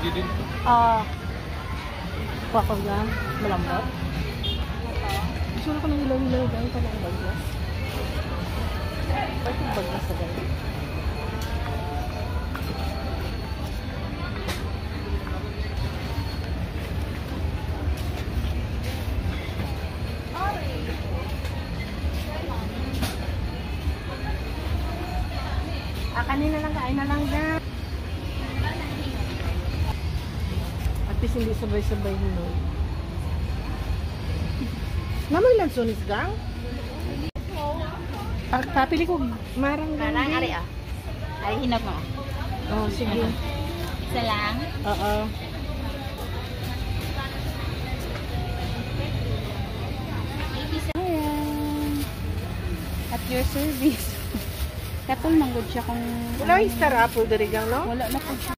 Pwede din. Bakal na. Malambot. Gusto ko ng ilaw-ilaw dahil pa ng baglas. Bakit baglas sa dahil? Kanina lang, kain na lang dyan. At least hindi sabay-sabay hinog. Naman lang sunis gang? Papili ko marang gang. Marang, ari ah. Ari hinog mo. Oh, sige. Isa lang? Oo. Ayan. At your service. Katol manggod siya kung... Wala yung star apple diri gang, no? Wala na po siya.